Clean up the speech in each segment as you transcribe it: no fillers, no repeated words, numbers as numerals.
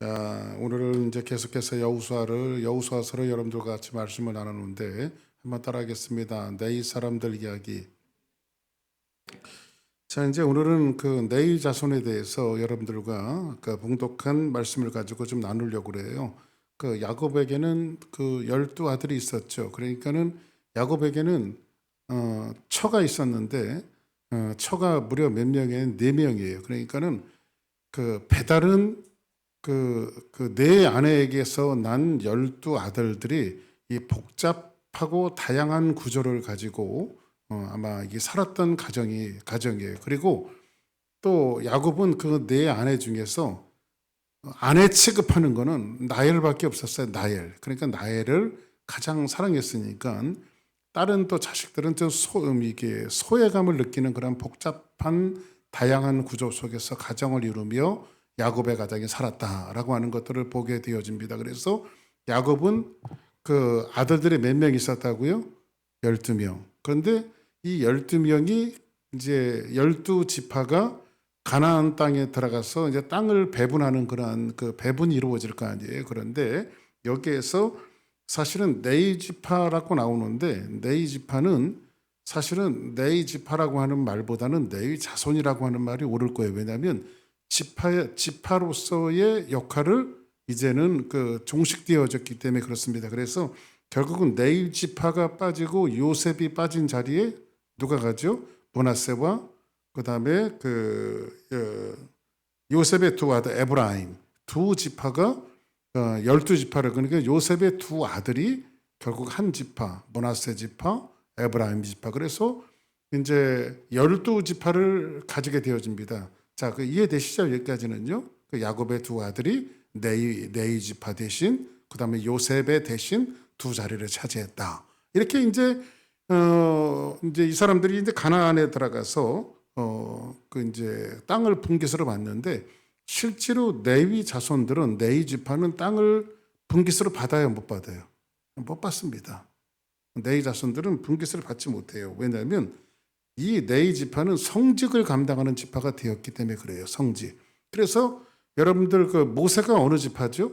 자, 오늘은 이제 계속해서 여호수아서를 여러분들과 같이 말씀을 나누는데 한번 따라하겠습니다. 네이 사람들 이야기. 자, 이제 오늘은 그 네이 자손에 대해서 여러분들과 그 봉독한 말씀을 가지고 좀 나누려고 그래요. 그 야곱에게는 그 12아들이 있었죠. 그러니까는 야곱에게는 처가 있었는데 처가 무려 몇 명이에요? 4명이에요. 그러니까는 그 배달은 네 아내에게서 난 12아들들이 이 복잡하고 다양한 구조를 가지고 아마 이게 살았던 가정이에요. 그리고 또 야곱은 그 네 아내 중에서 아내 취급하는 거는 나엘밖에 없었어요. 나엘. 그러니까 나엘을 가장 사랑했으니까 다른 또 자식들은 좀 이게 소외감을 느끼는 그런 복잡한 다양한 구조 속에서 가정을 이루며 야곱의 가정이 살았다라고 하는 것들을 보게 되어집니다. 그래서 야곱은 그 아들들이 몇 명 있었다고요? 12명. 그런데 이 12명이 이제 12지파가 가나안 땅에 들어가서 이제 땅을 배분하는 그러한 그 배분이 이루어질 거 아니에요. 그런데 여기에서 사실은 네이지파라고 나오는데 네이지파는 사실은 네이지파라고 하는 말보다는 네이 자손이라고 하는 말이 옳을 거예요. 왜냐하면 지파로서의 역할을 이제는 그 종식되어졌기 때문에 그렇습니다. 그래서 결국은 네이 지파가 빠지고 요셉이 빠진 자리에 누가 가죠? 므낫세와 그 다음에 요셉의 두 아들 에브라임 두 지파가 12지파를 그러니까 요셉의 두 아들이 결국 한 지파 므낫세 지파 에브라임 지파 그래서 이제 12지파를 가지게 되어집니다. 자, 그 이해되시죠? 여기까지는요. 그 야곱의 두 아들이 네이 지파 대신 그 다음에 요셉의 대신 두 자리를 차지했다. 이렇게 이제 이 사람들이 이제 가나안에 들어가서 그 이제 땅을 분깃으로 받는데 실제로 네위 자손들은 네이 지파는 땅을 분깃으로 받아요, 못 받아요? 못 받습니다. 네이 자손들은 분깃을 받지 못해요. 왜냐하면 이 네이 지파는 성직을 감당하는 지파가 되었기 때문에 그래요. 성직. 그래서 여러분들 그 모세가 어느 지파죠?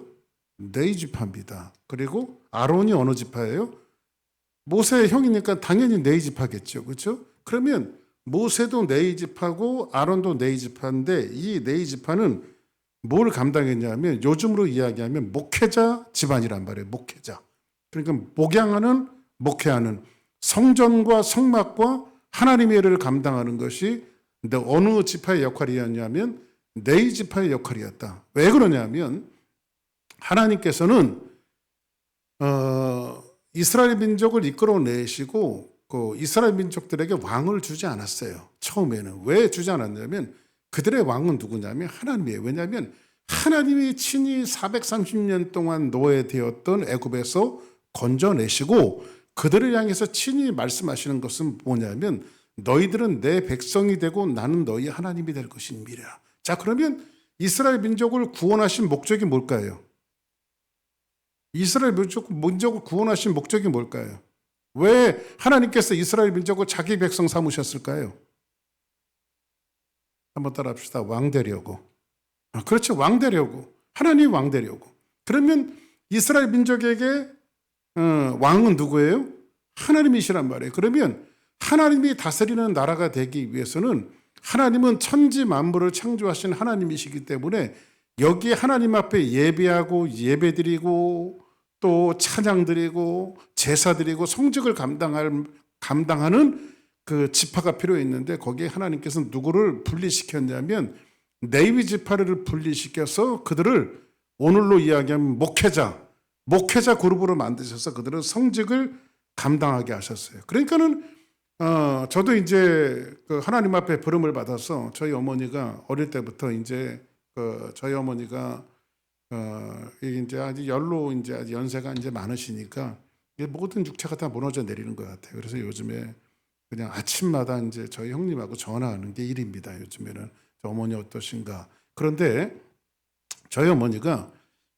네이 지파입니다. 그리고 아론이 어느 지파예요? 모세의 형이니까 당연히 네이 지파겠죠. 그렇죠? 그러면 모세도 네이 지파고 아론도 네이 지파인데 이 네이 지파는 뭘 감당했냐면 요즘으로 이야기하면 목회자 집안이란 말이에요. 목회자. 그러니까 목회하는 성전과 성막과 하나님의 일을 감당하는 것이 어느 지파의 역할이었냐면 네이 지파의 역할이었다. 왜 그러냐면 하나님께서는 이스라엘 민족을 이끌어내시고 그 이스라엘 민족들에게 왕을 주지 않았어요. 처음에는. 왜 주지 않았냐면 그들의 왕은 누구냐면 하나님이에요. 왜냐하면 하나님이 친히 430년 동안 노예되었던 애굽에서 건져내시고 그들을 향해서 친히 말씀하시는 것은 뭐냐면 너희들은 내 백성이 되고 나는 너희 하나님이 될 것입니다. 자, 그러면 이스라엘 민족을 구원하신 목적이 뭘까요? 이스라엘 민족을 구원하신 목적이 뭘까요? 왜 하나님께서 이스라엘 민족을 자기 백성 삼으셨을까요? 한번 따라합시다. 왕 되려고. 그렇죠. 왕 되려고. 하나님 왕 되려고. 그러면 이스라엘 민족에게 왕은 누구예요? 하나님이시란 말이에요. 그러면 하나님이 다스리는 나라가 되기 위해서는 하나님은 천지 만물을 창조하신 하나님이시기 때문에 여기에 하나님 앞에 예배하고 예배드리고 또 찬양드리고 제사드리고 성직을 감당하는 그 지파가 필요했는데 거기에 하나님께서는 누구를 분리시켰냐면 레위 지파를 분리시켜서 그들을 오늘로 이야기하면 목회자 그룹으로 만드셔서 그들은 성직을 감당하게 하셨어요. 그러니까는 저도 이제 그 하나님 앞에 부름을 받아서 저희 어머니가 어릴 때부터 이제 저희 어머니가 이제 아주 이제 아주 연세가 이제 많으시니까 모든 육체가 다 무너져 내리는 것 같아요. 그래서 요즘에 그냥 아침마다 이제 저희 형님하고 전화하는 게 일입니다. 요즘에는 저 어머니 어떠신가. 그런데 저희 어머니가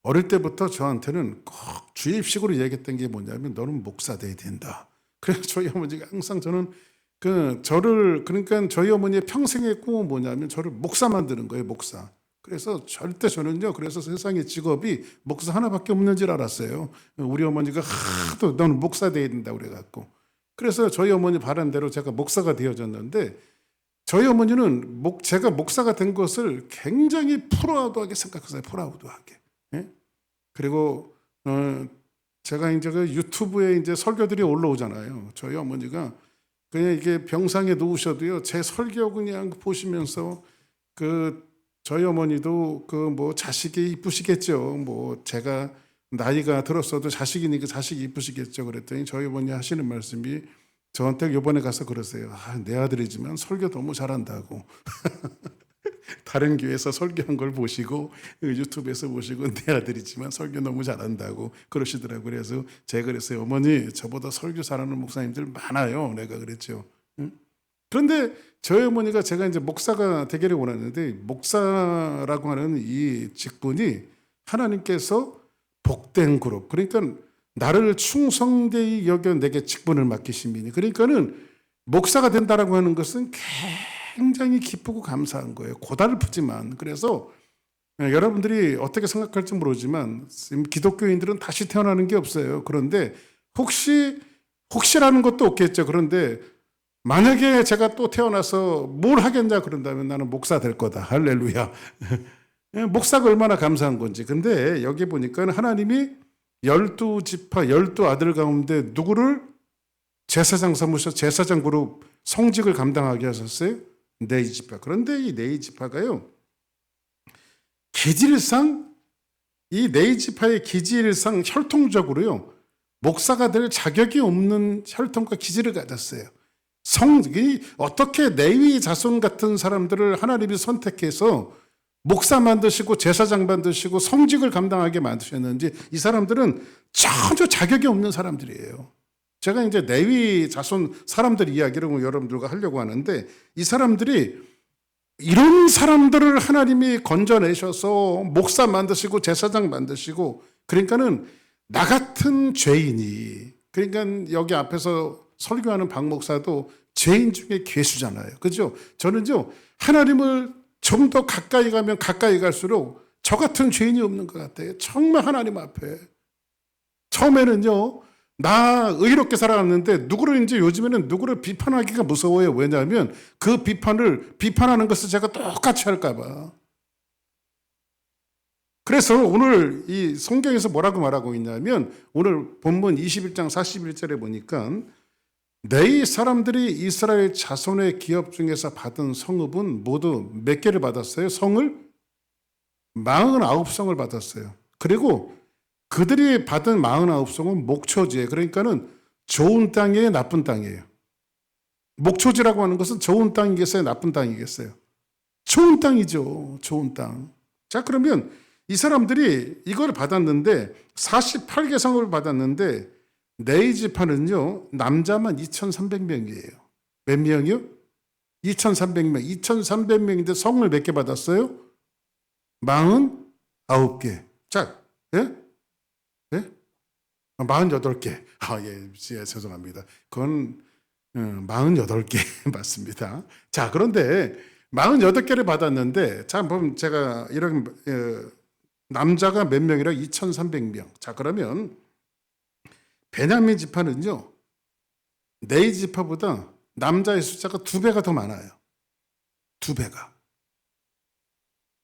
어릴 때부터 저한테는 꼭 주입식으로 얘기했던 게 뭐냐면 너는 목사 돼야 된다. 그래서 저희 어머니가 항상 저는 그러니까 저희 어머니의 평생의 꿈은 뭐냐면 저를 목사 만드는 거예요. 목사. 그래서 절대 저는요, 그래서 세상에 직업이 목사 하나밖에 없는 줄 알았어요. 우리 어머니가 하도 너는 목사 돼야 된다 그래갖고. 그래서 저희 어머니 바란대로 제가 목사가 되어졌는데, 저희 어머니는 제가 목사가 된 것을 굉장히 프라우드하게 생각했어요. 프라우드하게. 예? 그리고 제가 이제 그 유튜브에 이제 설교들이 올라오잖아요. 저희 어머니가 그냥 이게 병상에 누우셔도요, 제 설교 그냥 보시면서 저희 어머니도 뭐 자식이 이쁘시겠죠. 뭐 제가 나이가 들었어도 자식이니까 자식이 이쁘시겠죠. 그랬더니 저희 어머니 하시는 말씀이 저한테 요번에 가서 그러세요. 내 아들이지만 설교 너무 잘한다고. 다른 교회에서 설교한 걸 보시고 유튜브에서 보시고 내 아들이지만 설교 너무 잘한다고 그러시더라고요. 그래서 제가 그랬어요. 어머니, 저보다 설교 잘하는 목사님들 많아요. 내가 그랬죠. 그런데 저희 어머니가 제가 이제 목사가 되기를 원하는데, 목사라고 하는 이 직분이 하나님께서 복된 그룹, 그러니까 나를 충성되이 여겨 내게 직분을 맡기심이니, 그러니까는 목사가 된다라고 하는 것은 굉장히 기쁘고 감사한 거예요. 고달프지만. 그래서 여러분들이 어떻게 생각할지 모르지만 기독교인들은 다시 태어나는 게 없어요. 그런데 혹시라는 것도 없겠죠. 그런데 만약에 제가 또 태어나서 뭘 하겠냐 그런다면 나는 목사 될 거다. 할렐루야. 목사가 얼마나 감사한 건지. 근데 여기 보니까 하나님이 12지파 12아들 가운데 누구를 제사장 삼으셔, 제사장 그룹 성직을 감당하게 하셨어요? 네이지파. 그런데 이 네이지파가요, 기질상, 이 네이지파의 기질상 혈통적으로요, 목사가 될 자격이 없는 혈통과 기질을 가졌어요. 어떻게 레위 자손 같은 사람들을 하나님이 선택해서 목사 만드시고 제사장 만드시고 성직을 감당하게 만드셨는지, 이 사람들은 전혀 자격이 없는 사람들이에요. 제가 이제 레위 자손 사람들 이야기를 여러분들과 하려고 하는데, 이 사람들이 이런 사람들을 하나님이 건져내셔서 목사 만드시고 제사장 만드시고, 그러니까는 나 같은 죄인이, 그러니까 여기 앞에서 설교하는 박 목사도 죄인 중에 괴수잖아요. 그죠? 저는요, 하나님을 좀 더 가까이 가면 가까이 갈수록 저 같은 죄인이 없는 것 같아요. 정말 하나님 앞에. 처음에는요, 나 의롭게 살아왔는데 누구를 이제 요즘에는 누구를 비판하기가 무서워요. 왜냐하면 그 비판하는 것을 제가 똑같이 할까봐. 그래서 오늘 이 성경에서 뭐라고 말하고 있냐면, 오늘 본문 21장 41절에 보니까 네 사람들이 이스라엘 자손의 기업 중에서 받은 성읍은 모두 몇 개를 받았어요? 성을 49성을 받았어요. 그리고 그들이 받은 49성은 목초지예요. 그러니까는 좋은 땅이에요, 나쁜 땅이에요? 목초지라고 하는 것은 좋은 땅이겠어요, 나쁜 땅이겠어요? 좋은 땅이죠. 좋은 땅. 자, 그러면 이 사람들이 이걸 받았는데 48개 성을 받았는데 네이지파는요, 남자만 2,300명이에요. 몇 명이요? 2,300명. 2,300명인데 성을 몇 개 받았어요? 49개. 자, 예? 예? 48개. 예, 죄송합니다. 그건 48개 맞습니다. 자, 그런데 48개를 받았는데, 자, 그럼 제가 이런 남자가 몇 명이라 2,300명. 자, 그러면 베냐민 지파는요, 네이 지파보다 남자의 숫자가 2배가 더 많아요. 2배가.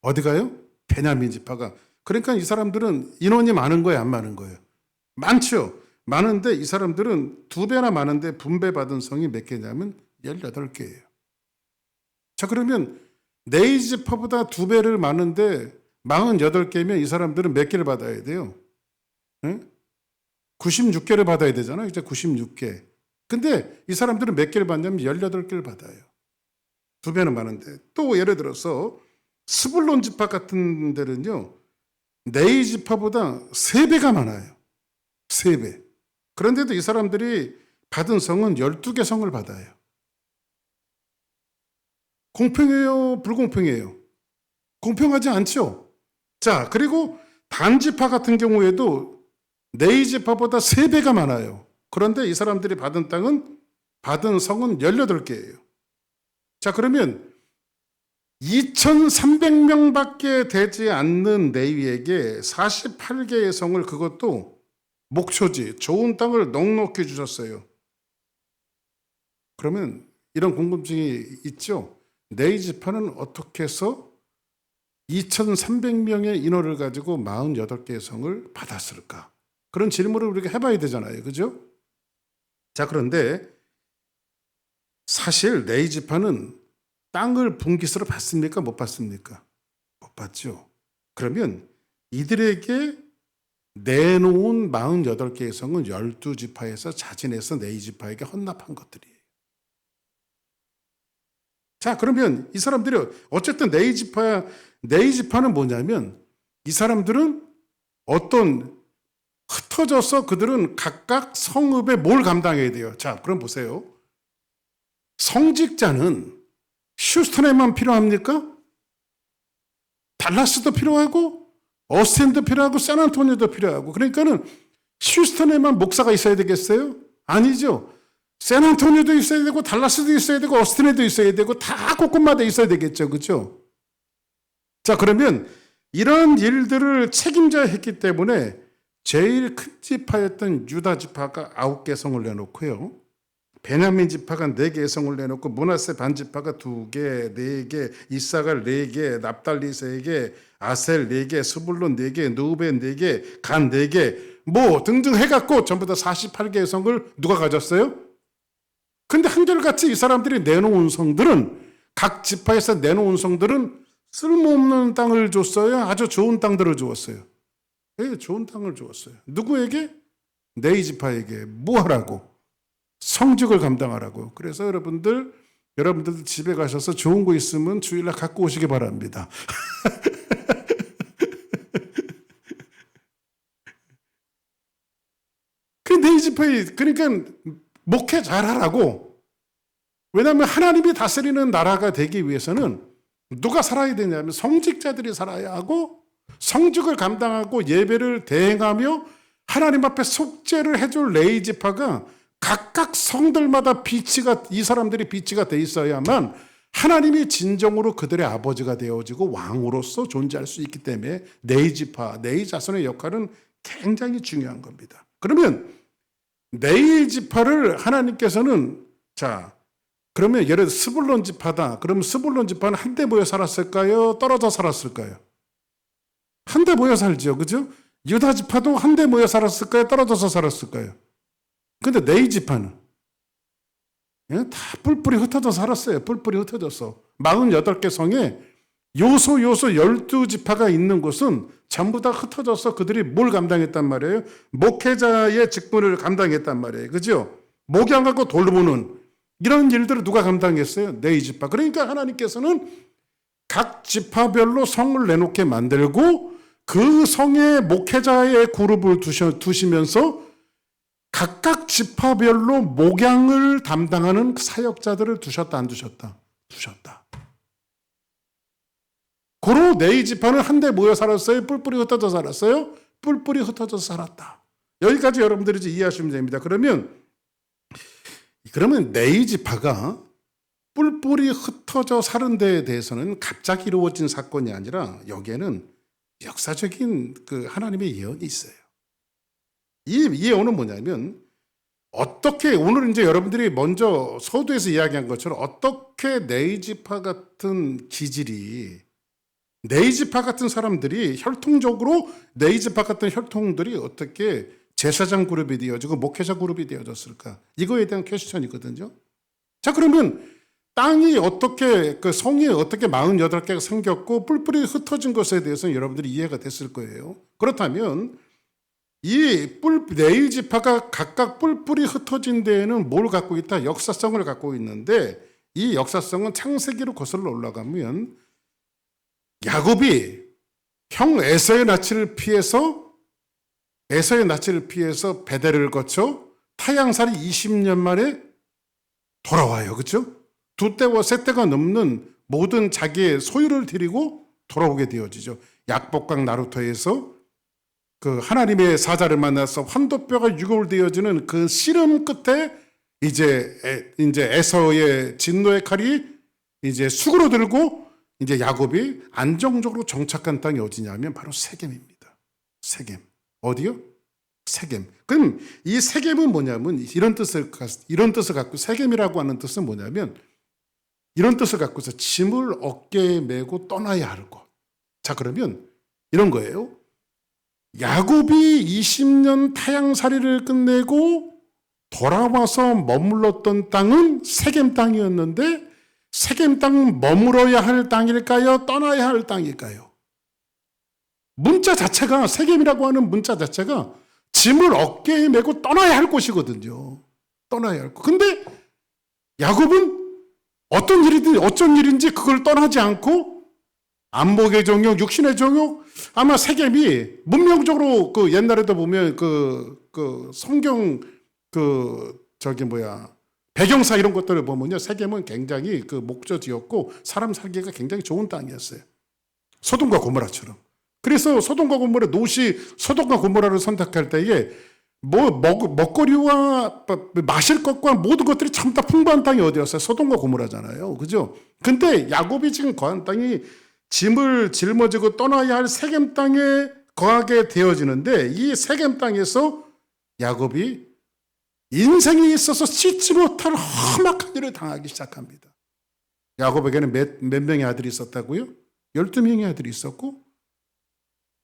어디가요? 베냐민 지파가. 그러니까 이 사람들은 인원이 많은 거예요, 안 많은 거예요? 많죠. 많은데 이 사람들은 2배나 많은데 분배받은 성이 몇 개냐면 18개예요. 자, 그러면 네이 지파보다 2배를 많은데 48개면 이 사람들은 몇 개를 받아야 돼요? 응? 96개를 받아야 되잖아요. 이제 96개. 근데 이 사람들은 몇 개를 받냐면 18개를 받아요. 2배는 많은데. 또 예를 들어서 스불론 지파 같은 데는요, 네이 지파보다 3배가 많아요. 3배. 그런데도 이 사람들이 받은 성은 12개 성을 받아요. 공평해요? 불공평해요? 공평하지 않죠? 자, 그리고 단지파 같은 경우에도 네이 지파보다 3배가 많아요. 그런데 이 사람들이 받은 성은 18개예요. 자, 그러면 2,300명밖에 되지 않는 레위에게 48개의 성을, 그것도 목초지, 좋은 땅을 넉넉히 주셨어요. 그러면 이런 궁금증이 있죠? 레위 지파는 어떻게 해서 2,300명의 인원을 가지고 48개의 성을 받았을까? 그런 질문을 우리가 해봐야 되잖아요. 그죠? 자, 그런데 사실 레위 지파는 땅을 분깃으로 받습니까? 못 받습니까? 못 받죠. 그러면 이들에게 내놓은 48개의 성은 12지파에서 자진해서 레위 지파에게 헌납한 것들이에요. 자, 그러면 이 사람들이 어쨌든 레위 지파는 뭐냐면, 이 사람들은 어떤 흩어져서 그들은 각각 성읍에 뭘 감당해야 돼요. 자, 그럼 보세요. 성직자는 휴스턴에만 필요합니까? 달라스도 필요하고 어스틴도 필요하고 샌안토니오도 필요하고. 그러니까는 휴스턴에만 목사가 있어야 되겠어요? 아니죠. 샌안토니오도 있어야 되고 달라스도 있어야 되고 어스틴에도 있어야 되고 다 곳곳마다 있어야 되겠죠. 그렇죠? 자, 그러면 이런 일들을 책임져야 했기 때문에 제일 큰 지파였던 유다 지파가 9개 성을 내놓고요. 베냐민 지파가 4개의 성을 내놓고 므낫세 반 지파가 2개, 4개, 이사갈 4개, 납달리 3개, 아셀 4개, 스불론 4개, 느우벤 4개, 간 4개 뭐 등등 해갖고 전부 다 48개의 성을 누가 가졌어요? 근데 한결같이 이 사람들이 내놓은 성들은, 각 지파에서 내놓은 성들은 쓸모없는 땅을 줬어요? 아주 좋은 땅들을 주었어요? 네, 좋은 땅을 주었어요. 누구에게? 레위 지파에게. 뭐 하라고? 성직을 감당하라고. 그래서 여러분들 집에 가셔서 좋은 거 있으면 주일날 갖고 오시기 바랍니다. 그 레위 지파에, 그러니까 목회 잘하라고. 왜냐하면 하나님이 다스리는 나라가 되기 위해서는 누가 살아야 되냐면 성직자들이 살아야 하고, 성직을 감당하고 예배를 대행하며 하나님 앞에 속죄를 해줄 레위 지파가 각각 성들마다 이 사람들이 비치가 돼 있어야만 하나님이 진정으로 그들의 아버지가 되어지고 왕으로서 존재할 수 있기 때문에 레위 지파, 레위 자손의 역할은 굉장히 중요한 겁니다. 그러면 레위 지파를 하나님께서는, 자, 그러면 예를 들어 스불론 지파다. 그러면 스불론 지파는 한데 모여 살았을까요? 떨어져 살았을까요? 한데 모여 살죠. 그죠? 유다 지파도 한데 모여 살았을까요? 떨어져서 살았을까요? 근데 레위 지파는 다 뿔뿔이 흩어져 살았어요. 뿔뿔이 흩어져서 48개 성에 요소 12지파가 있는 곳은 전부 다 흩어져서 그들이 뭘 감당했단 말이에요? 목회자의 직분을 감당했단 말이에요. 그죠? 목양하고 돌보는 이런 일들을 누가 감당했어요? 레위 지파. 그러니까 하나님께서는 각 지파별로 성을 내놓게 만들고 그 성의 목회자의 그룹을 두시면서 각각 지파별로 목양을 담당하는 사역자들을 두셨다, 안 두셨다? 두셨다. 고로 레위 지파는 한데 모여 살았어요? 뿔뿔이 흩어져 살았어요? 뿔뿔이 흩어져 살았다. 여기까지 여러분들이 이제 이해하시면 됩니다. 그러면 레위 지파가 뿔뿔이 흩어져 사는 데에 대해서는 갑자기 이루어진 사건이 아니라 여기에는 역사적인 그 하나님의 예언이 있어요. 이 예언은 뭐냐면, 어떻게 오늘 이제 여러분들이 먼저 서두에서 이야기한 것처럼 어떻게 레위 지파 같은 기질이, 레위 지파 같은 사람들이 혈통적으로 레위 지파 같은 혈통들이 어떻게 제사장 그룹이 되어지고 목회자 그룹이 되어졌을까? 이거에 대한 퀘스천이거든요. 자, 그러면 땅이 어떻게, 그 성이 어떻게 48개가 생겼고 뿔뿔이 흩어진 것에 대해서는 여러분들이 이해가 됐을 거예요. 그렇다면 레위 지파가 각각 뿔뿔이 흩어진 데에는 뭘 갖고 있다? 역사성을 갖고 있는데, 이 역사성은 창세기로 거슬러 올라가면 야곱이 형 에서의 낯을 피해서 베델을 거쳐 타향살이 20년 만에 돌아와요. 그렇죠? 두 때와 세 때가 넘는 모든 자기의 소유를 드리고 돌아오게 되어지죠. 약복강 나루터에서 그 하나님의 사자를 만나서 환도뼈가 유골되어지는 그 씨름 끝에 이제 에서의 진노의 칼이 이제 수그러들고 이제 야곱이 안정적으로 정착한 땅이 어디냐면 바로 세겜입니다. 세겜. 어디요? 세겜. 그럼 이 세겜은 뭐냐면 이런 뜻을 갖고, 세겜이라고 하는 뜻은 뭐냐면 이런 뜻을 갖고서 짐을 어깨에 메고 떠나야 할 것. 자, 그러면 이런 거예요. 야곱이 20년 타향살이를 끝내고 돌아와서 머물렀던 땅은 세겜 땅이었는데, 세겜 땅은 머물어야 할 땅일까요? 떠나야 할 땅일까요? 문자 자체가, 세겜이라고 하는 문자 자체가 짐을 어깨에 메고 떠나야 할 곳이거든요. 떠나야 할 곳. 근데 야곱은 어떤 일인지 그걸 떠나지 않고 안목의 정욕, 육신의 정욕, 아마 세겜이 문명적으로 그 옛날에도 보면 그 성경 배경사 이런 것들을 보면요, 세겜은 굉장히 그 목조지였고 사람 살기가 굉장히 좋은 땅이었어요. 소돔과 고모라처럼. 그래서 소돔과 고모라, 롯이 소돔과 고모라를 선택할 때에 먹거리와 마실 것과 모든 것들이 전부 다 풍부한 땅이 어디였어요? 소돔과 고모라잖아요. 그죠? 근데 야곱이 지금 거한 땅이 짐을 짊어지고 떠나야 할 세겜 땅에 거하게 되어지는데, 이 세겜 땅에서 야곱이 인생에 있어서 씻지 못할 험악한 일을 당하기 시작합니다. 야곱에게는 몇 명의 아들이 있었다고요? 12명의 아들이 있었고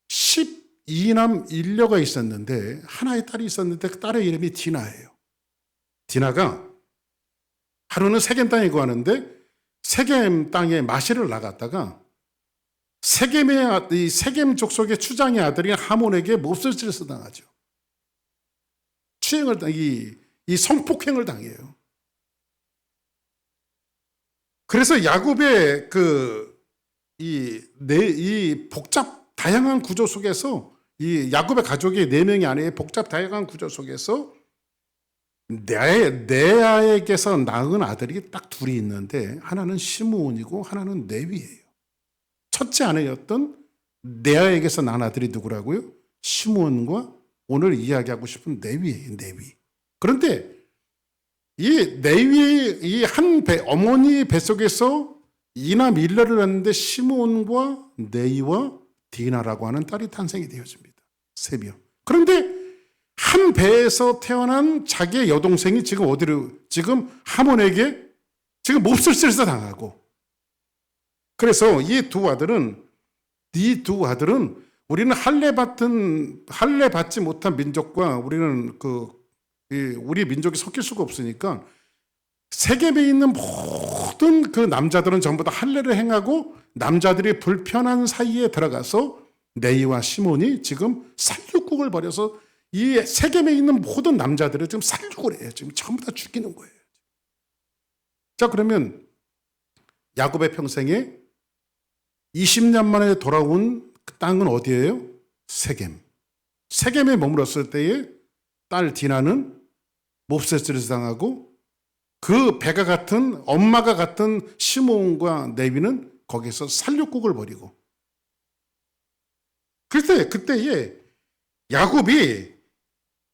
12남 1녀가 있었는데, 하나의 딸이 있었는데 그 딸의 이름이 디나예요. 디나가 하루는 세겜 땅에 거하는데 세겜 땅에 마실을 나갔다가 이 세겜 족속의 추장의 아들이 하몬에게 몹쓸 짓을 당하죠. 이 성폭행을 당해요. 그래서 야곱의 이 다양한 구조 속에서, 이 야곱의 가족이 4명이 아니에요. 다양한 구조 속에서 레아에게서 낳은 아들이 딱 둘이 있는데, 하나는 시므온이고 하나는 레위예요. 첫째 아내였던 레아에게서 낳은 아들이 누구라고요? 시므온과 오늘 이야기하고 싶은 레위예요. 레위. 그런데 이 레위의 이 어머니 뱃속에서 이남 일녀를 낳는데 시므온과 레위와 디나라고 하는 딸이 탄생이 되어집니다. 3명. 그런데 한 배에서 태어난 자기의 여동생이 지금 하몬에게 지금 몹쓸 짓을 당하고, 그래서 이 두 아들은 우리는 할례 받지 못한 민족과 우리는 우리 민족이 섞일 수가 없으니까 세겜에 있는 모든 그 남자들은 전부 다 할례를 행하고, 남자들이 불편한 사이에 들어가서 레이와 시몬이 지금 살육국을 벌여서 이 세겜에 있는 모든 남자들을 지금 살육을 해요. 지금 전부 다 죽이는 거예요. 자, 그러면 야곱의 평생에 20년 만에 돌아온 그 땅은 어디예요? 세겜. 세겜에 머물었을 때에 딸 디나는 몹쓸 당하고, 그 배가 같은 엄마가 같은 시므온과 레위는 거기서 살육국을 벌이고, 그때에 야곱이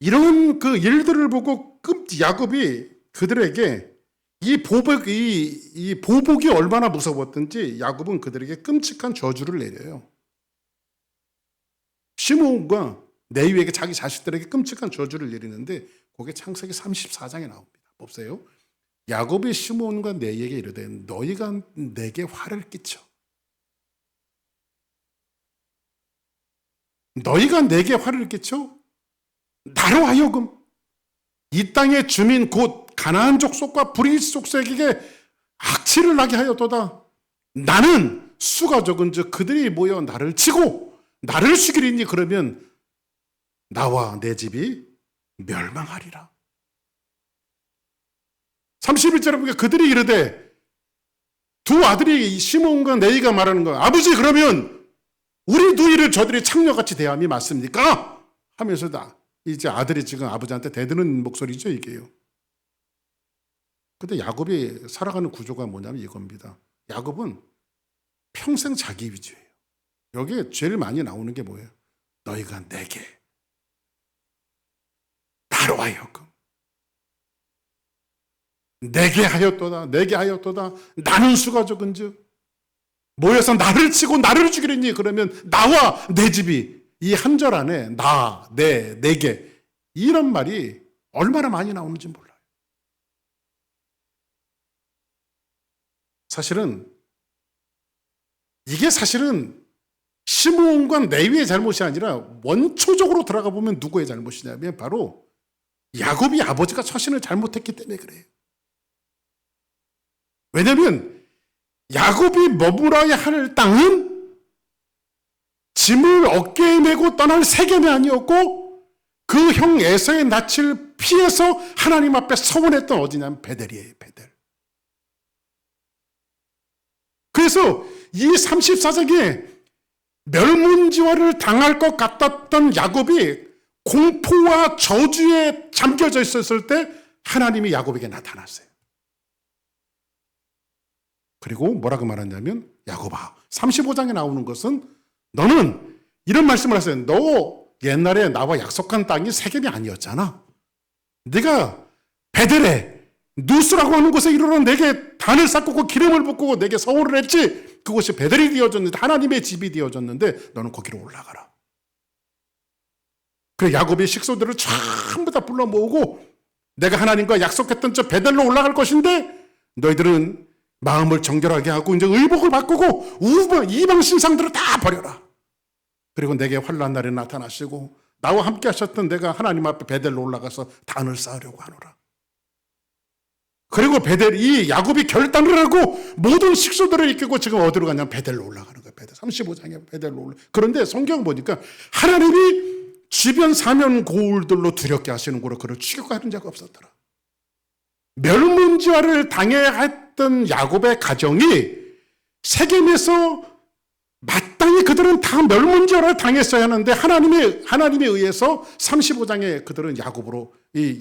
이런 그 일들을 보고 야곱이 그들에게 이 보복이 얼마나 무서웠던지 야곱은 그들에게 끔찍한 저주를 내려요. 시므온과 레위에게 자기 자식들에게 끔찍한 저주를 내리는데, 그게 창세기 34장에 나옵니다. 보세요. 야곱이 시므온과 레위에게 이르되 너희가 내게 화를 끼쳐. 너희가 내게 화를 끼쳐 나로 하여금 이 땅의 주민 곧 가나안 족속과 브릿 족속에게 악취를 나게 하였도다. 나는 수가 적은즉 그들이 모여 나를 치고 나를 죽이리니 그러면 나와 내 집이 멸망하리라. 31절에 보니까 그들이 이르되, 두 아들이 시몬과 레위가 말하는 거야. 아버지, 그러면 우리 누이를 저들이 창녀같이 대함이 맞습니까? 하면서 이제 아들이 지금 아버지한테 대드는 목소리죠, 이게요. 근데 야곱이 살아가는 구조가 뭐냐면 이겁니다. 야곱은 평생 자기 위주예요. 여기에 제일 많이 나오는 게 뭐예요? 너희가 내게, 나로 하여금 내게 하였도다. 나는 수가 적은즉 모여서 나를 치고 나를 죽이려니 그러면 나와 내 집이, 이 한 절 안에 나, 내게 이런 말이 얼마나 많이 나오는지 몰라요. 이게 사실은 시므온과 레위의 잘못이 아니라 원초적으로 들어가 보면 누구의 잘못이냐면 바로 야곱이 아버지가 처신을 잘못했기 때문에 그래요. 왜냐하면 야곱이 머물어야 할 땅은 짐을 어깨에 메고 떠날 세겜이 아니었고 그 형 에서의 낯을 피해서 하나님 앞에 서원했던 어디냐면 베델이에요. 베델. 그래서 이 34장에 멸문지화를 당할 것 같았던 야곱이 공포와 저주에 잠겨져 있었을 때 하나님이 야곱에게 나타났어요. 그리고 뭐라고 말하냐면 야곱아, 35장에 나오는 것은 너는 이런 말씀을 하세요. 너 옛날에 나와 약속한 땅이 세겜이 아니었잖아. 네가 베델에 누스라고 하는 곳에 이르러 내게 단을 쌓고 기름을 붓고 내게 서원을 했지. 그곳이 베델이 되어졌는데 하나님의 집이 되어졌는데 너는 거기로 올라가라. 그래 야곱이 식소들을 전부 다 불러 모으고 내가 하나님과 약속했던 저 베델로 올라갈 것인데 너희들은 마음을 정결하게 하고 이제 의복을 바꾸고 이방 신상들을 다 버려라. 그리고 내게 환난 날에 나타나시고 나와 함께 하셨던 내가 하나님 앞에 베델로 올라가서 단을 쌓으려고 하노라. 그리고 이 야곱이 결단을 하고 모든 식소들을 이끌고 지금 어디로 가냐면 베델로 올라가는 거예요. 베델 35장에 베델로 올라. 그런데 성경 보니까 하나님이 주변 사면 고울들로 두렵게 하시는 거로 그를 추격하는 자가 없었더라. 멸문지화를 당해야 했던 야곱의 가정이 세겜에서 마땅히 그들은 다 멸문지화를 당했어야 하는데 하나님에 의해서 35장에 그들은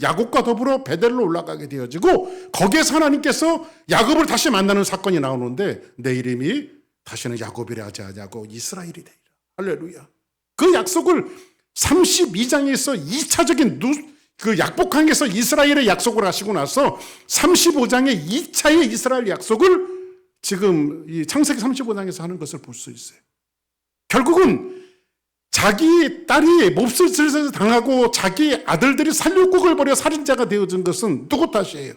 야곱과 더불어 베델로 올라가게 되어지고 거기에서 하나님께서 야곱을 다시 만나는 사건이 나오는데 내 이름이 다시는 야곱이라 하지 아니하고 이스라엘이 되리라. 할렐루야. 그 약속을 32장에서 2차적인 그 약복항에서 이스라엘의 약속을 하시고 나서 35장의 2차의 이스라엘 약속을 지금 이 창세기 35장에서 하는 것을 볼 수 있어요. 결국은 자기 딸이 몹쓸 당하고 자기 아들들이 살육국을 벌여 살인자가 되어진 것은 누구 탓이에요?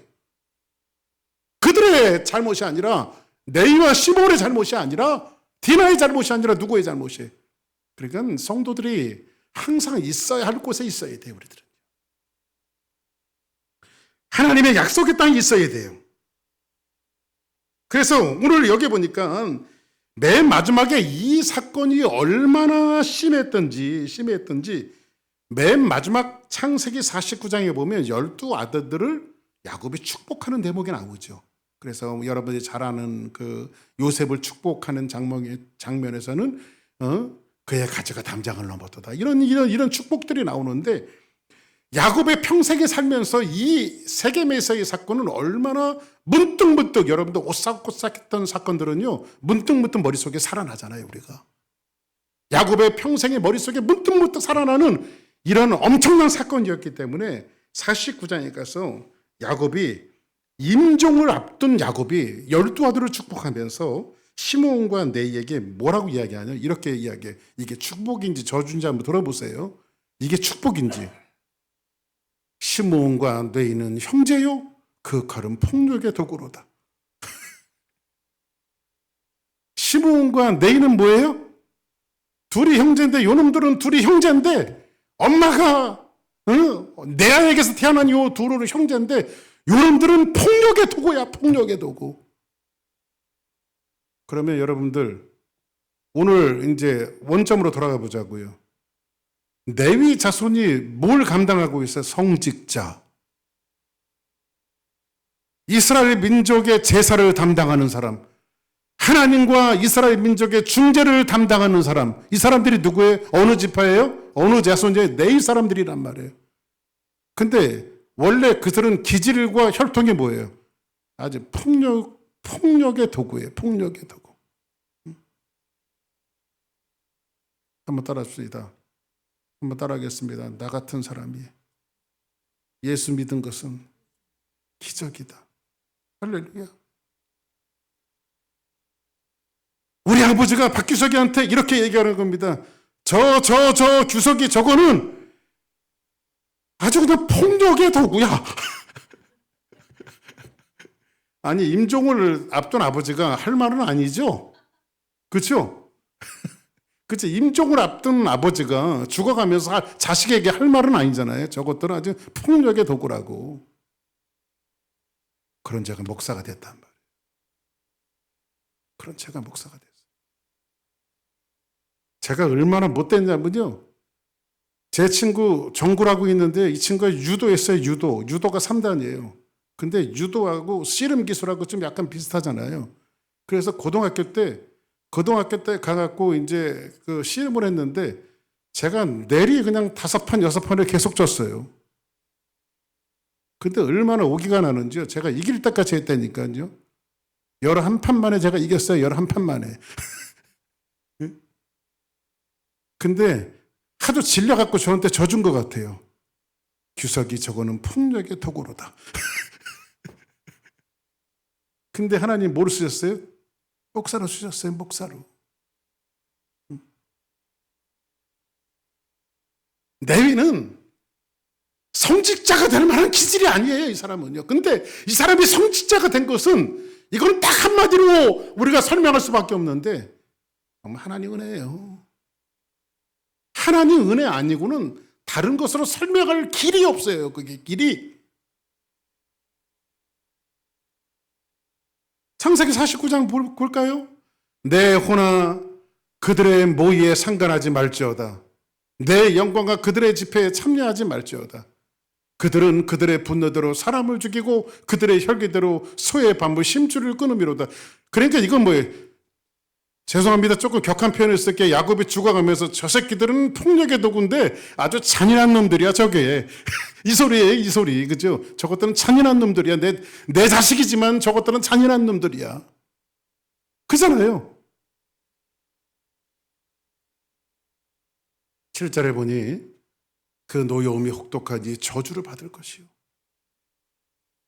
그들의 잘못이 아니라 네이와 시므온의 잘못이 아니라 디나의 잘못이 아니라 누구의 잘못이에요? 그러니까 성도들이 항상 있어야 할 곳에 있어야 돼요. 우리들은 하나님의 약속의 땅이 있어야 돼요. 그래서 오늘 여기 보니까 맨 마지막에 이 사건이 얼마나 심했던지 맨 마지막 창세기 49장에 보면 12아들들을 야곱이 축복하는 대목이 나오죠. 그래서 여러분이 잘 아는 그 요셉을 축복하는 장면에서는 그의 가지가 담장을 넘었도다. 이런 축복들이 나오는데 야곱의 평생에 살면서 이 세겜에서의 사건은 얼마나 문득문득 여러분들 오싹오싹했던 사건들은요 문득문득 머릿속에 살아나잖아요. 우리가 야곱의 평생의 머릿속에 문득문득 살아나는 이런 엄청난 사건이었기 때문에 49장에 가서 야곱이 임종을 앞둔 야곱이 12아들을 축복하면서 시므온과 네이에게 뭐라고 이야기하냐 이렇게 이야기해. 이게 축복인지 저주인지 한번 들어보세요. 이게 축복인지. 시므온과 네이는 형제요 그 칼은 폭력의 도구로다. 시므온과 네이는 뭐예요? 둘이 형제인데 요놈들은 둘이 형제인데 엄마가 레아에게서 태어난 요 둘은 형제인데 요놈들은 폭력의 도구야. 폭력의 도구. 그러면 여러분들 오늘 이제 원점으로 돌아가 보자고요. 레위 자손이 뭘 감당하고 있어요? 성직자. 이스라엘 민족의 제사를 담당하는 사람. 하나님과 이스라엘 민족의 중재를 담당하는 사람. 이 사람들이 누구예요? 어느 지파예요? 어느 자손이에요? 레위 사람들이란 말이에요. 근데 원래 그들은 기질과 혈통이 뭐예요? 아주 폭력의 도구예요. 폭력의 도구. 한번 따라합시다. 한번 따라하겠습니다. 나 같은 사람이 예수 믿은 것은 기적이다. 할렐루야. 아버지가 박규석이한테 이렇게 얘기하는 겁니다. 저 규석이 저거는 아주 그냥 폭력의 도구야. 아니, 임종을 앞둔 아버지가 할 말은 아니죠. 그렇죠? 그치? 임종을 앞둔 아버지가 죽어가면서 자식에게 할 말은 아니잖아요. 저것들은 아주 폭력의 도구라고. 그런 제가 목사가 됐단 말이에요. 그런 제가 목사가 됐어요. 제가 얼마나 못됐냐면요. 제 친구 정구라고 있는데 이 친구가 유도했어요. 유도가 3단이에요. 근데 유도하고 씨름 기술하고 좀 약간 비슷하잖아요. 그래서 고등학교 때 가갖고 이제 그 씨름을 했는데 제가 내리 그냥 5판, 6판을 계속 졌어요. 근데 얼마나 오기가 나는지요. 제가 이길 때까지 했다니까요. 11판 만에 제가 이겼어요. 11판 만에. 근데 하도 질려갖고 저한테 져준 것 같아요. 규석이 저거는 폭력의 도구로다. 근데 하나님 뭐로 쓰셨어요? 목사로 쓰셨어요. 목사로. 레위는 성직자가 될 만한 기질이 아니에요. 이 사람은요. 근데 이 사람이 성직자가 된 것은 이건 딱 한마디로 우리가 설명할 수밖에 없는데 정말 하나님 은혜예요. 하나님 은혜 아니고는 다른 것으로 설명할 길이 없어요. 그게 길이. 창세기 49장 볼까요? 내 호나 그들의 모의에 상관하지 말지어다. 내 영광과 그들의 집회에 참여하지 말지어다. 그들은 그들의 분노대로 사람을 죽이고 그들의 혈기대로 소의 밤을 심줄을 끊음이로다. 그러니까 이건 뭐예요? 죄송합니다. 조금 격한 표현을 쓸게요. 야곱이 죽어가면서 저 새끼들은 폭력의 도구인데 아주 잔인한 놈들이야 저게. 이 소리예요. 이 소리. 그죠? 저것들은 잔인한 놈들이야. 내 자식이지만 저것들은 잔인한 놈들이야. 그잖아요. 7절에 보니 그 노여움이 혹독하니 저주를 받을 것이요.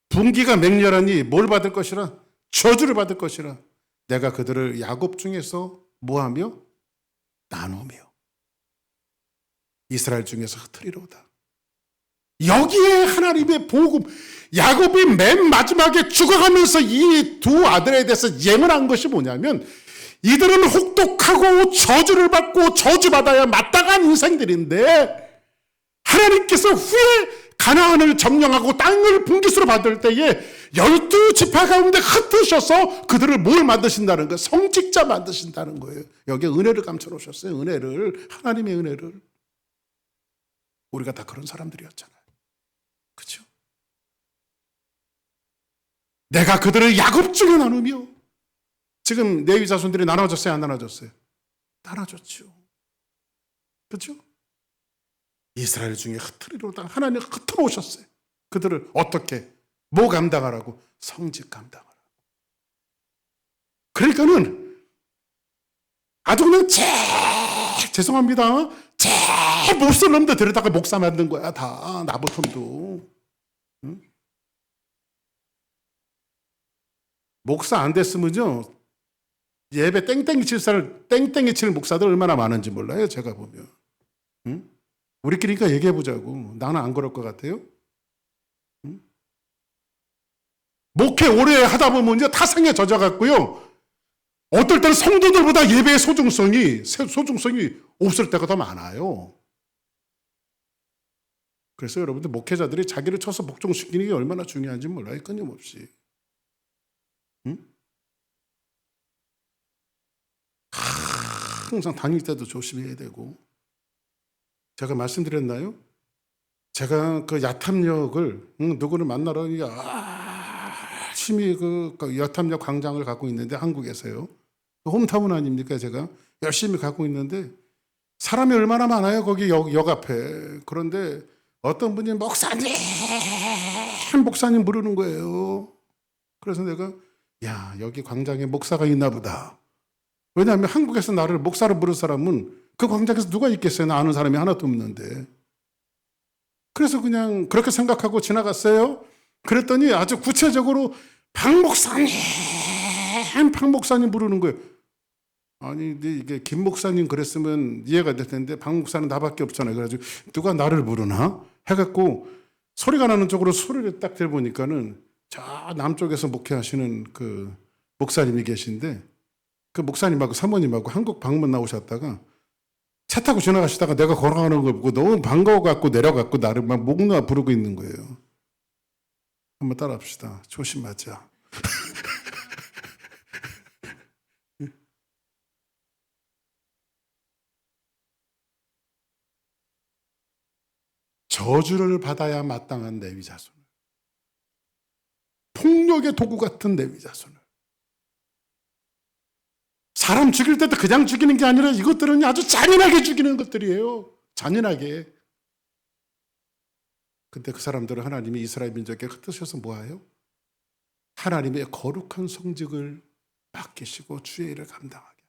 분기가 맹렬하니 뭘 받을 것이라? 저주를 받을 것이라. 내가 그들을 야곱 중에서 뭐하며? 나누며 이스라엘 중에서 흩으리로다. 여기에 하나님의 복음, 야곱이 맨 마지막에 죽어가면서 이 두 아들에 대해서 예언한 것이 뭐냐면 이들은 혹독하고 저주를 받고 저주받아야 마땅한 인생들인데 하나님께서 후에 가나안을 점령하고 땅을 분깃으로 받을 때에 12지파 가운데 흩으셔서 그들을 뭘 만드신다는 거예요? 성직자 만드신다는 거예요. 여기에 은혜를 감춰놓으셨어요. 은혜를. 하나님의 은혜를. 우리가 다 그런 사람들이었잖아요. 그렇죠? 내가 그들을 야곱 중에 나누며. 지금 레위 자손들이 나눠졌어요? 안 나눠졌어요? 나눠졌죠. 그렇죠? 이스라엘 중에 흩으리로다. 하나님 흩어놓으셨어요. 그들을 어떻게? 뭐 감당하라고? 성직 감당하라고. 그러니까는 아주 그냥 죄송합니다. 제일 못쓸 놈들 데려다가 목사 만든 거야. 다 나부텀도. 응? 목사 안 됐으면요. 예배 땡땡이 칠 목사들 얼마나 많은지 몰라요. 제가 보면. 응? 우리끼리니까 얘기해보자고. 나는 안 그럴 것 같아요. 응? 목회 오래 하다 보면 이제 타성에 젖어갔고요. 어떨 때는 성도들보다 예배의 소중성이 없을 때가 더 많아요. 그래서 여러분들 목회자들이 자기를 쳐서 복종시키는 게 얼마나 중요한지 몰라요. 끊임없이. 응? 항상 다닐 때도 조심해야 되고. 제가 말씀드렸나요? 제가 그 야탐역을 누구를 만나러 열심히 그 야탐역 광장을 갖고 있는데 한국에서요. 홈타운 아닙니까? 제가 열심히 갖고 있는데 사람이 얼마나 많아요. 거기 역 앞에. 그런데 어떤 분이 목사님 부르는 거예요. 그래서 내가 야 여기 광장에 목사가 있나 보다. 왜냐하면 한국에서 나를 목사로 부른 사람은 그 광장에서 누가 있겠어요? 나 아는 사람이 하나도 없는데. 그래서 그냥 그렇게 생각하고 지나갔어요. 그랬더니 아주 구체적으로 박 목사님 부르는 거예요. 아니, 근데 이게 김 목사님 그랬으면 이해가 될 텐데 박 목사는 나밖에 없잖아요. 그래가지고 누가 나를 부르나 해갖고 소리가 나는 쪽으로 소리를 딱 들어보니까는 저 남쪽에서 목회하시는 그 목사님이 계신데, 그 목사님하고 사모님하고 한국 방문 나오셨다가 차 타고 지나가시다가 내가 걸어가는 걸 보고 너무 반가워갖고 내려갖고 나를 막 목놓아 부르고 있는 거예요. 한번 따라합시다. 조심하자. 저주를 받아야 마땅한 레위 자손을, 폭력의 도구 같은 레위 자손을, 사람 죽일 때도 그냥 죽이는 게 아니라 이것들은 아주 잔인하게 죽이는 것들이에요. 잔인하게. 근데 그 사람들은 하나님이 이스라엘 민족에 흩으셔서 뭐하요? 하나님의 거룩한 성직을 맡기시고 주의 일을 감당하게 하죠.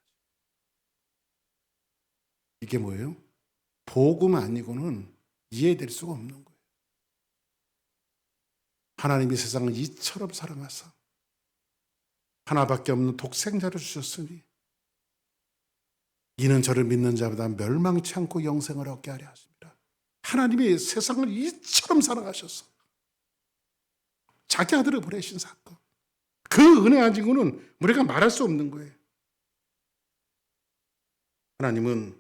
이게 뭐예요? 복음 아니고는 이해될 수가 없는 거예요. 하나님이 세상을 이처럼 사랑하사 하나밖에 없는 독생자를 주셨으니 이는 저를 믿는 자보다 멸망치 않고 영생을 얻게 하려 하십니다. 하나님이 세상을 이처럼 사랑하셔서 자기 아들을 보내신 사건, 그 은혜 가지고는 우리가 말할 수 없는 거예요. 하나님은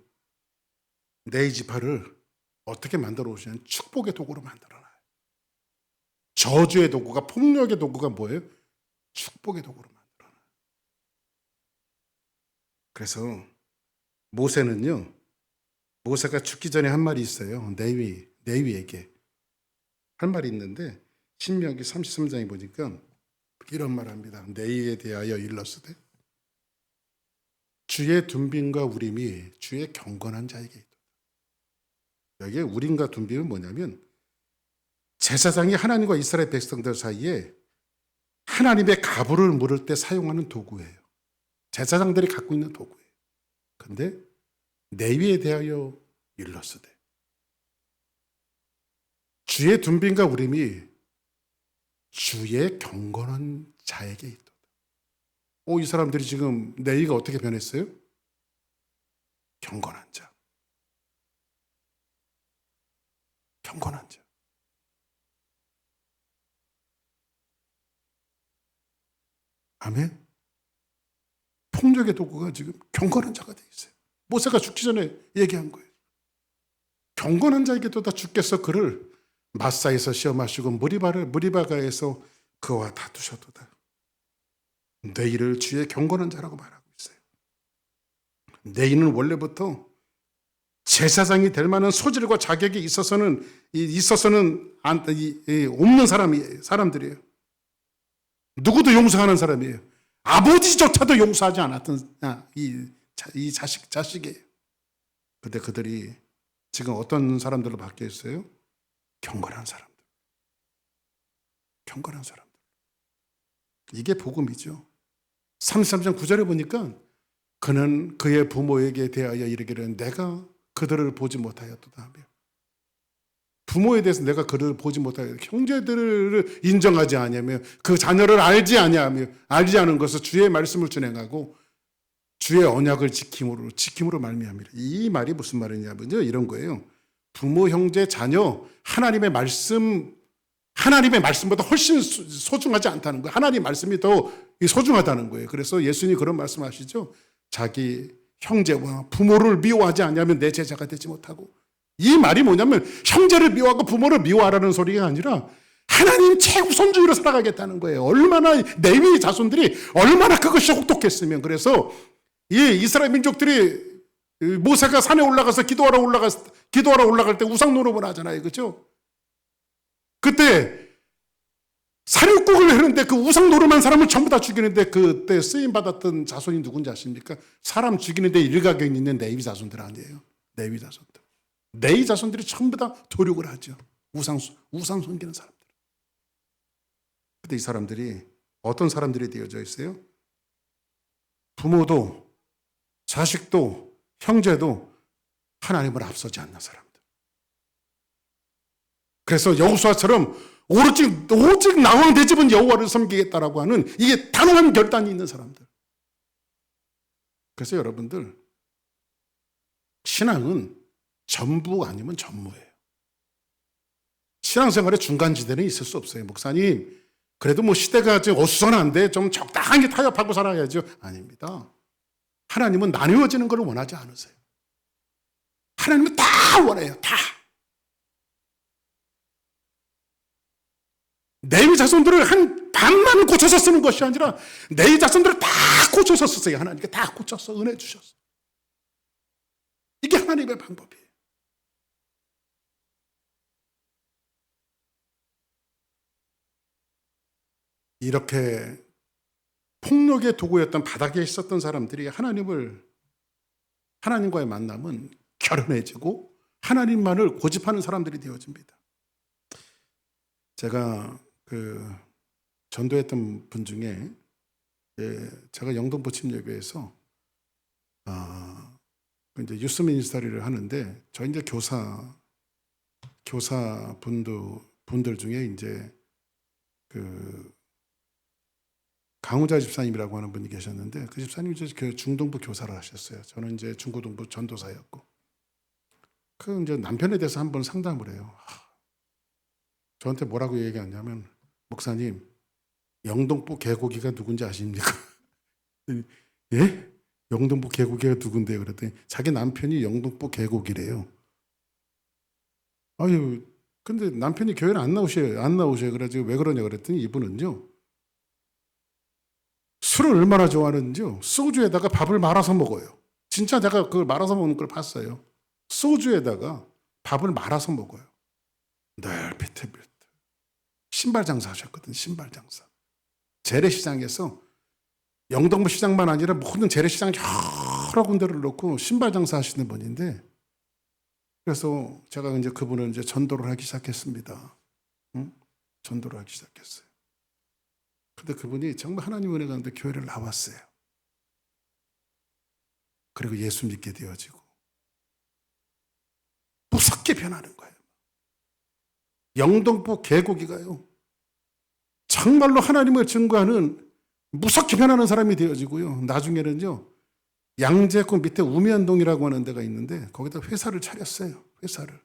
네 지파를 어떻게 만들어 오시냐면 축복의 도구로 만들어놔요. 저주의 도구가, 폭력의 도구가 뭐예요? 축복의 도구로 만들어놔요. 그래서 모세는요, 모세가 죽기 전에 한 말이 있어요. 레위에게 한 말이 있는데 신명기 33장에 보니까 이런 말을 합니다. 레위에 대하여 일렀으되 주의 둔빈과 우림이 주의 경건한 자에게 있다. 여기에 우림과 둔빈은 뭐냐면 제사장이 하나님과 이스라엘 백성들 사이에 하나님의 가부를 물을 때 사용하는 도구예요. 제사장들이 갖고 있는 도구예요. 근데 레위에 대하여 일렀으되 주의 둔빈과 우림이 주의 경건한 자에게 있도다. 이 사람들이 지금 레위가 어떻게 변했어요? 경건한 자. 경건한 자. 아멘. 폭력의 도구가 지금 경건한 자가 돼 있어요. 모세가 죽기 전에 얘기한 거예요. 경건한 자에게도 다 주께서 그를 마사에서 시험하시고 무리바가에서 그와 다투셨도다. 내일을 주의 경건한 자라고 말하고 있어요. 내일은 원래부터 제사장이 될 만한 소질과 자격이 있어서는 없는 사람들이에요. 누구도 용서하는 사람이에요. 아버지조차도 용서하지 않았던 이 자식이에요. 근데 그들이 지금 어떤 사람들로 바뀌어 있어요? 경건한 사람들. 경건한 사람들. 이게 복음이죠. 33장 9절에 보니까 그는 그의 부모에게 대하여 이르기를 내가 그들을 보지 못하였도다 하며, 부모에 대해서 내가 그들을 보지 못하여 형제들을 인정하지 아니하며 그 자녀를 알지 않은 것을 주의 말씀을 준행하고 주의 언약을 지킴으로 말미암이라. 이 말이 무슨 말이냐면요, 이런 거예요. 부모, 형제, 자녀, 하나님의 말씀보다 훨씬 소중하지 않다는 거예요. 하나님의 말씀이 더 소중하다는 거예요. 그래서 예수님이 그런 말씀하시죠. 자기 형제와 부모를 미워하지 않으면 내 제자가 되지 못하고. 이 말이 뭐냐면 형제를 미워하고 부모를 미워하라는 소리가 아니라 하나님 최우선주의로 살아가겠다는 거예요. 얼마나 레위 자손들이 얼마나 그것이 혹독했으면. 그래서 이 이스라엘 민족들이 모세가 산에 올라가서 기도하러 올라갈 때 우상 노름을 하잖아요. 그렇죠? 그때 사륙국을 하는데 그 우상 노름한 사람을 전부 다 죽이는데 그때 쓰임 받았던 자손이 누군지 아십니까? 사람 죽이는데 일가견 있는 레위 자손들 아니에요. 레위 자손들. 레위 자손들이 전부 다 도륙을 하죠. 우상 섬기는 사람들. 근데 이 사람들이 어떤 사람들이 되어져 있어요? 부모도 자식도 형제도 하나님을 앞서지 않는 사람들. 그래서 여호수아처럼 오직 나왕 대집은 여호와를 섬기겠다라고 하는 이게 단호한 결단이 있는 사람들. 그래서 여러분들, 신앙은 전부 아니면 전무예요. 신앙생활의 중간지대는 있을 수 없어요. 목사님, 그래도 뭐 시대가 지금 어수선한데 좀 적당히 타협하고 살아야죠. 아닙니다. 하나님은 나누어지는 걸 원하지 않으세요. 하나님은 다 원해요. 다. 내 자손들을 한 반만 고쳐서 쓰는 것이 아니라 내 자손들을 다 고쳐서 쓰세요. 하나님께 다 고쳐서 은혜 주셨어요. 이게 하나님의 방법이에요. 이렇게 폭력의 도구였던 바닥에 있었던 사람들이 하나님과의 만남은 결연해지고 하나님만을 고집하는 사람들이 되어집니다. 제가 전도했던 분 중에 제가 영동포 침례교회에서 이제 유스 미니스터리를 하는데 저 이제 교사 분들 중에 이제 강우자 집사님이라고 하는 분이 계셨는데 그 집사님이 이제 중동부 교사를 하셨어요. 저는 이제 중고등부 전도사였고 이제 남편에 대해서 한번 상담을 해요. 저한테 뭐라고 얘기하냐면, 목사님, 영동포 개고기가 누군지 아십니까? 예? 영동포 개고기가 누군데요? 그랬더니 자기 남편이 영동포 개고기래요. 아유, 근데 남편이 교회를 안 나오셔요. 그래가지고 왜 그러냐 그랬더니 이분은요, 술을 얼마나 좋아하는지요. 소주에다가 밥을 말아서 먹어요. 진짜 제가 그걸 말아서 먹는 걸 봤어요. 소주에다가 밥을 말아서 먹어요. 늘 비틀비틀. 신발 장사 하셨거든. 신발 장사. 재래시장에서 영동포 시장만 아니라 모든 재래시장 여러 군데를 놓고 신발 장사 하시는 분인데, 그래서 제가 이제 그분을 이제 전도를 하기 시작했습니다. 전도를 하기 시작했어요. 근데 그분이 정말 하나님 은혜 가운데 교회를 나왔어요. 그리고 예수 믿게 되어지고 무섭게 변하는 거예요. 영동포 개고기가요, 정말로 하나님을 증거하는 무섭게 변하는 사람이 되어지고요. 나중에는요, 양재구 밑에 우면동이라고 하는 데가 있는데 거기다 회사를 차렸어요. 회사를.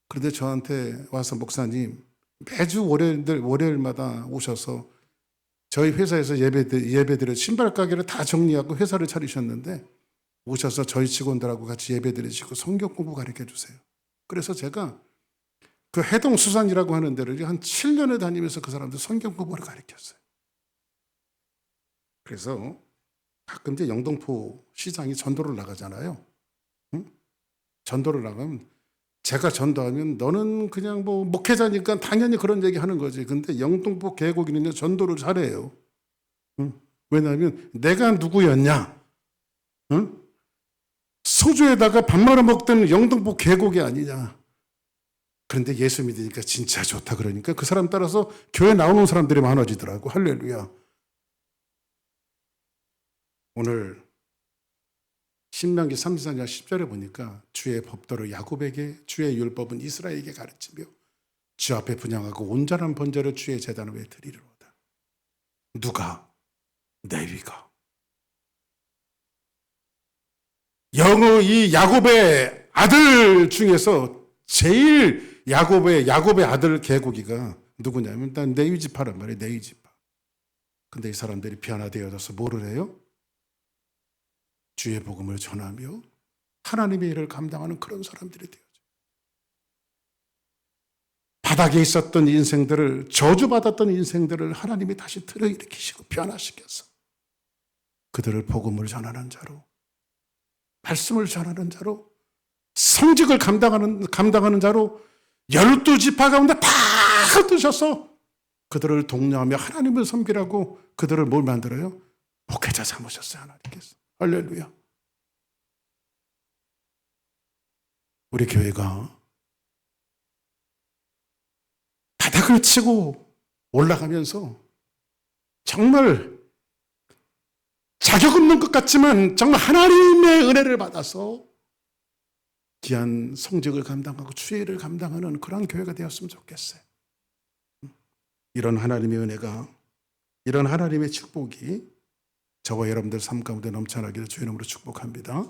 그런데 저한테 와서, 목사님, 매주 월요일마다 오셔서 저희 회사에서 예배드려 신발 가게를 다 정리하고 회사를 차리셨는데 오셔서 저희 직원들하고 같이 예배드리시고 성경 공부 가르쳐 주세요. 그래서 제가 그 해동수산이라고 하는 데를 한 7년을 다니면서 그 사람들 성경 공부를 가르쳤어요. 그래서 가끔 이제 영동포 시장이 전도를 나가잖아요. 응? 전도를 나가면 제가 전도하면 너는 그냥 뭐 목회자니까 당연히 그런 얘기 하는 거지. 근데 영동포 개고기는요, 전도를 잘해요. 응? 왜냐하면 내가 누구였냐? 응? 소주에다가 밥 말아 먹던 영동포 개고기 아니냐. 그런데 예수 믿으니까 진짜 좋다 그러니까 그 사람 따라서 교회 나오는 사람들이 많아지더라고. 할렐루야. 오늘 신명기 34장 10절에 보니까 주의 법도를 야곱에게, 주의 율법은 이스라엘에게 가르치며 주 앞에 분향하고 온전한 번제를 주의 제단 위에 드리리로다. 누가? 레위가. 이 야곱의 아들 중에서 제일 야곱의 아들 개고기가 누구냐면 일단 레위 지파란 말이에요. 레위 지파. 근데 이 사람들이 변화되어져서 뭐를 해요? 주의 복음을 전하며 하나님의 일을 감당하는 그런 사람들이 되어져. 바닥에 있었던 인생들을, 저주받았던 인생들을 하나님이 다시 들어일으키시고 변화시켜서 그들을 복음을 전하는 자로, 말씀을 전하는 자로, 성직을 감당하는 자로 12지파 가운데 다 흩으셔서 그들을 독려하며 하나님을 섬기라고 그들을 뭘 만들어요? 목회자 삼으셨어요. 하나님께서. 할렐루야. 우리 교회가 바닥을 치고 올라가면서 정말 자격 없는 것 같지만 정말 하나님의 은혜를 받아서 귀한 성직을 감당하고 주의 일을 감당하는 그런 교회가 되었으면 좋겠어요. 이런 하나님의 은혜가, 이런 하나님의 축복이 저와 여러분들 삶 가운데 넘쳐나기를 주의 이름으로 축복합니다.